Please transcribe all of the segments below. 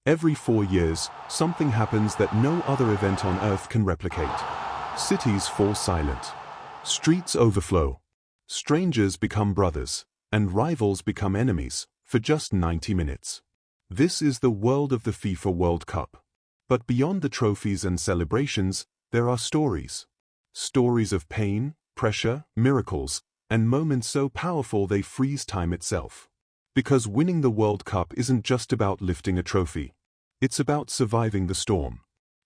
Every 4 years, something happens that no other event on Earth can replicate. Cities fall silent. Streets overflow. Strangers become brothers, and rivals become enemies, for just 90 minutes. This is the world of the FIFA World Cup. But beyond the trophies and celebrations, there are stories. Stories of pain, pressure, miracles, and moments so powerful they freeze time itself. Because winning the World Cup isn't just about lifting a trophy. It's about surviving the storm.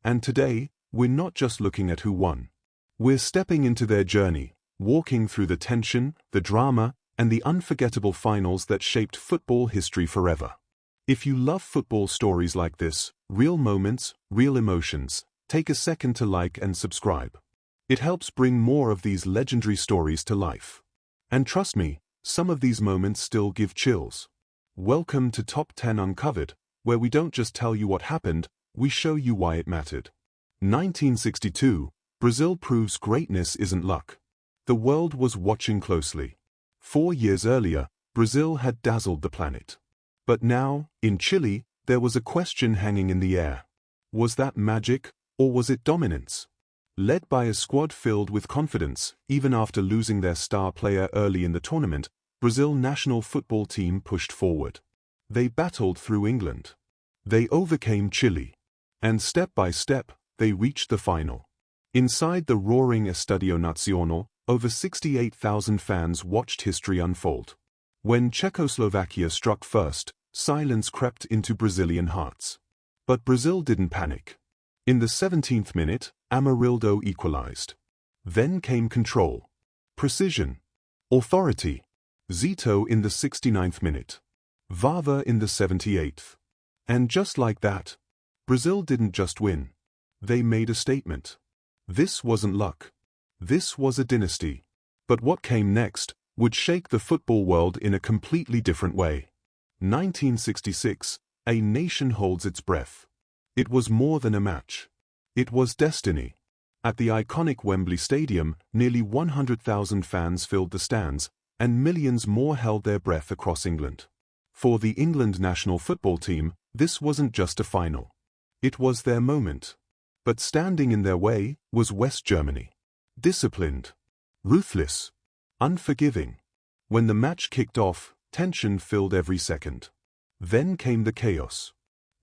And today, we're not just looking at who won. We're stepping into their journey, walking through the tension, the drama, and the unforgettable finals that shaped football history forever. If you love football stories like this, real moments, real emotions, take a second to like and subscribe. It helps bring more of these legendary stories to life. And trust me, some of these moments still give chills. Welcome to Top 10 Uncovered, where we don't just tell you what happened, we show you why it mattered. 1962, Brazil proves greatness isn't luck. The world was watching closely. 4 years earlier, Brazil had dazzled the planet. But now, in Chile, there was a question hanging in the air. Was that magic, or was it dominance? Led by a squad filled with confidence, even after losing their star player early in the tournament, Brazil national football team pushed forward. They battled through England. They overcame Chile. And step by step, they reached the final. Inside the roaring Estadio Nacional, over 68,000 fans watched history unfold. When Czechoslovakia struck first, silence crept into Brazilian hearts. But Brazil didn't panic. In the 17th minute, Amarildo equalized. Then came control, precision, authority. Zito in the 69th minute. Vava in the 78th. And just like that, Brazil didn't just win. They made a statement. This wasn't luck. This was a dynasty. But what came next would shake the football world in a completely different way. 1966, a nation holds its breath. It was more than a match. It was destiny. At the iconic Wembley Stadium, nearly 100,000 fans filled the stands, and millions more held their breath across England. For the England national football team, this wasn't just a final. It was their moment. But standing in their way was West Germany. Disciplined, ruthless, unforgiving. When the match kicked off, tension filled every second. Then came the chaos.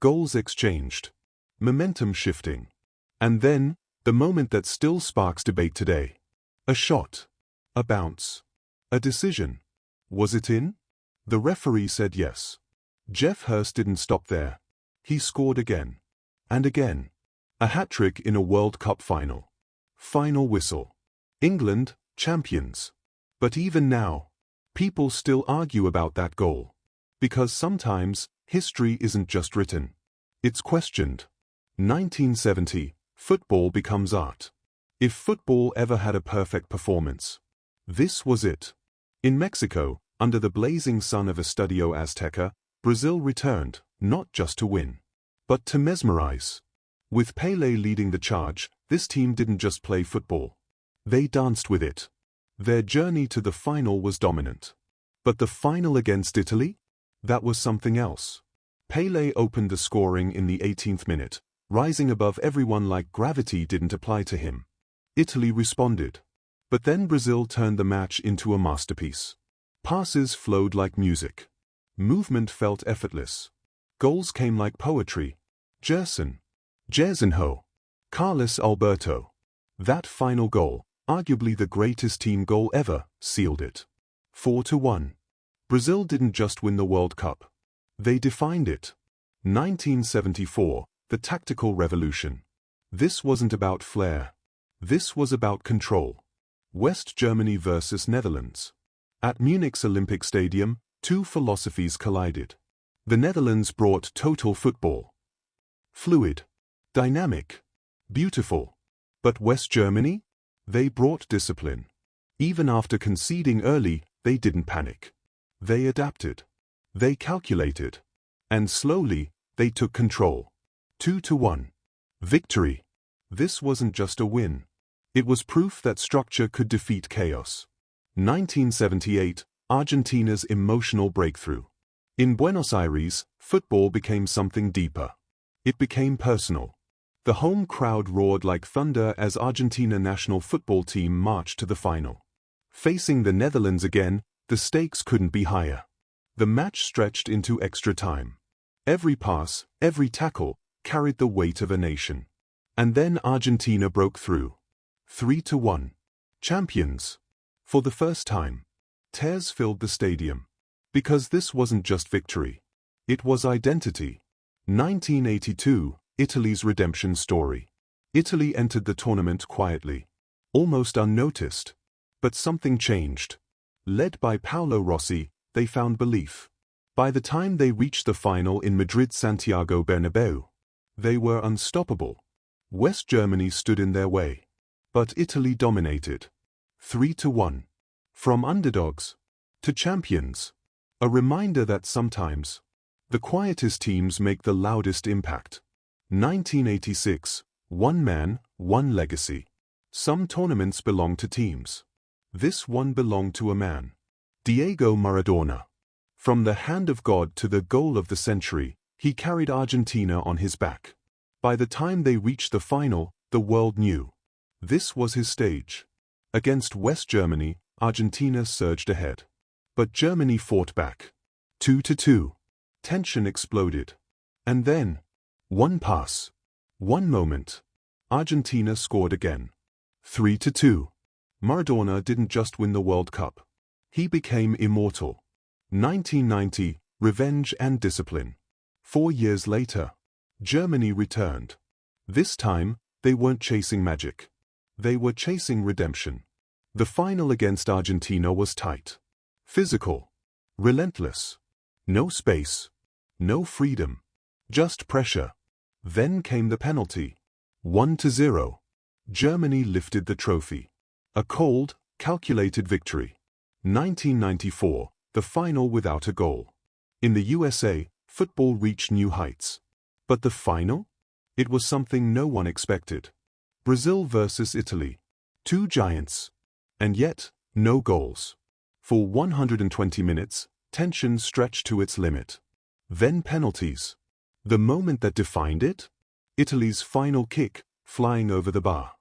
Goals exchanged. Momentum shifting. And then, the moment that still sparks debate today. A shot. A bounce. A decision. Was it in? The referee said yes. Jeff Hurst didn't stop there. He scored again. And again. A hat-trick in a World Cup final. Final whistle. England, champions. But even now, people still argue about that goal. Because sometimes, history isn't just written. It's questioned. 1970, football becomes art. If football ever had a perfect performance, this was it. In Mexico, under the blazing sun of Estadio Azteca, Brazil returned, not just to win, but to mesmerize. With Pelé leading the charge, this team didn't just play football. They danced with it. Their journey to the final was dominant. But the final against Italy? That was something else. Pelé opened the scoring in the 18th minute, rising above everyone like gravity didn't apply to him. Italy responded. But then Brazil turned the match into a masterpiece. Passes flowed like music. Movement felt effortless. Goals came like poetry. Gerson. Gersinho. Carlos Alberto. That final goal, arguably the greatest team goal ever, sealed it. 4-1. Brazil didn't just win the World Cup. They defined it. 1974, the tactical revolution. This wasn't about flair. This was about control. West Germany versus Netherlands. At Munich's Olympic Stadium, two philosophies collided. The Netherlands brought total football. Fluid. Dynamic. Beautiful. But West Germany? They brought discipline. Even after conceding early, they didn't panic. They adapted. They calculated. And slowly, they took control. 2-1. Victory. This wasn't just a win. It was proof that structure could defeat chaos. 1978, Argentina's emotional breakthrough. In Buenos Aires, football became something deeper. It became personal. The home crowd roared like thunder as Argentina national football team marched to the final. Facing the Netherlands again, the stakes couldn't be higher. The match stretched into extra time. Every pass, every tackle, carried the weight of a nation. And then Argentina broke through. 3-1. Champions. For the first time. Tears filled the stadium. Because this wasn't just victory. It was identity. 1982, Italy's redemption story. Italy entered the tournament quietly. Almost unnoticed. But something changed. Led by Paolo Rossi, they found belief. By the time they reached the final in Madrid's Santiago Bernabeu, they were unstoppable. West Germany stood in their way. But Italy dominated. 3-1. From underdogs to champions. A reminder that sometimes the quietest teams make the loudest impact. 1986. One man, one legacy. Some tournaments belong to teams. This one belonged to a man. Diego Maradona. From the hand of God to the goal of the century, he carried Argentina on his back. By the time they reached the final, the world knew. This was his stage. Against West Germany, Argentina surged ahead. But Germany fought back. 2-2. Tension exploded. And then, one pass, one moment, Argentina scored again. 3-2. Maradona didn't just win the World Cup. He became immortal. 1990, revenge and discipline. 4 years later, Germany returned. This time, they weren't chasing magic. They were chasing redemption. The final against Argentina was tight. Physical. Relentless. No space. No freedom. Just pressure. Then came the penalty. 1-0. Germany lifted the trophy. A cold, calculated victory. 1994, the final without a goal. In the USA, football reached new heights. But the final? It was something no one expected. Brazil versus Italy. Two giants. And yet, no goals. For 120 minutes, tension stretched to its limit. Then penalties. The moment that defined it? Italy's final kick, flying over the bar.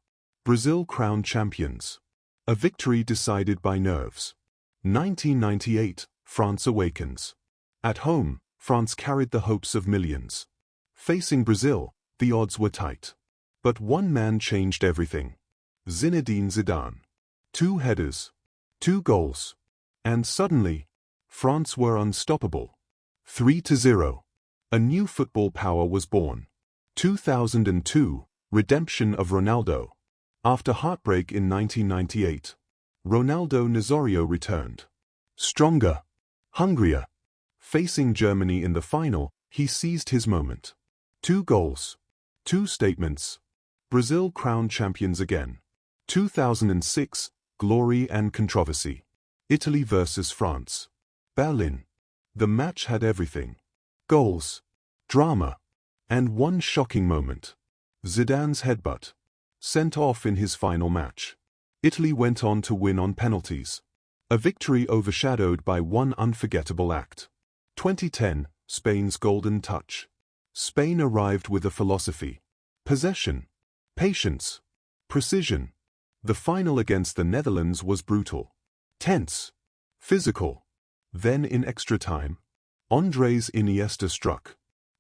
Brazil crowned champions. A victory decided by nerves. 1998, France awakens. At home, France carried the hopes of millions. Facing Brazil, the odds were tight. But one man changed everything. Zinedine Zidane. 2 headers. 2 goals. And suddenly, France were unstoppable. 3-0. A new football power was born. 2002, redemption of Ronaldo. After heartbreak in 1998, Ronaldo Nazario returned. Stronger. Hungrier. Facing Germany in the final, he seized his moment. 2 goals. 2 statements. Brazil crowned champions again. 2006, glory and controversy. Italy versus France. Berlin. The match had everything. Goals. Drama. And one shocking moment. Zidane's headbutt. Sent off in his final match. Italy went on to win on penalties. A victory overshadowed by one unforgettable act. 2010, Spain's golden touch. Spain arrived with a philosophy. Possession. Patience. Precision. The final against the Netherlands was brutal. Tense. Physical. Then in extra time, Andres Iniesta struck.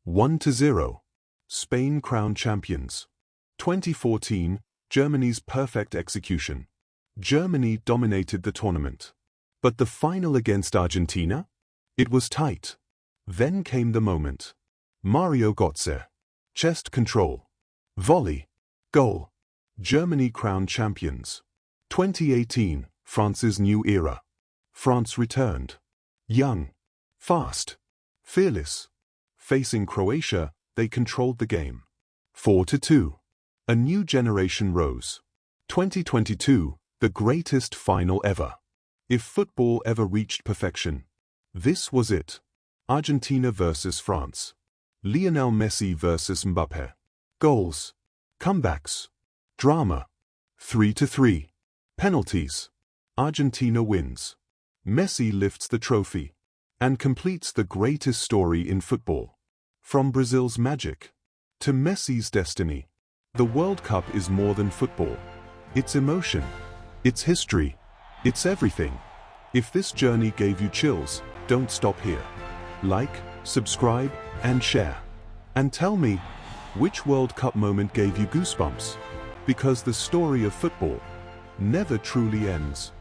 1-0. Spain crowned champions. 2014, Germany's perfect execution. Germany dominated the tournament. But the final against Argentina? It was tight. Then came the moment. Mario Götze. Chest control. Volley. Goal. Germany crowned champions. 2018, France's new era. France returned. Young. Fast. Fearless. Facing Croatia, they controlled the game. 4-2. A new generation rose. 2022, the greatest final ever. If football ever reached perfection, this was it. Argentina versus France. Lionel Messi versus Mbappé. Goals. Comebacks. Drama. 3-3. Penalties. Argentina wins. Messi lifts the trophy. And completes the greatest story in football. From Brazil's magic to Messi's destiny. The World Cup is more than football. It's emotion. It's history. It's everything. If this journey gave you chills, don't stop here. Like, subscribe, and share. And tell me, which World Cup moment gave you goosebumps? Because the story of football never truly ends.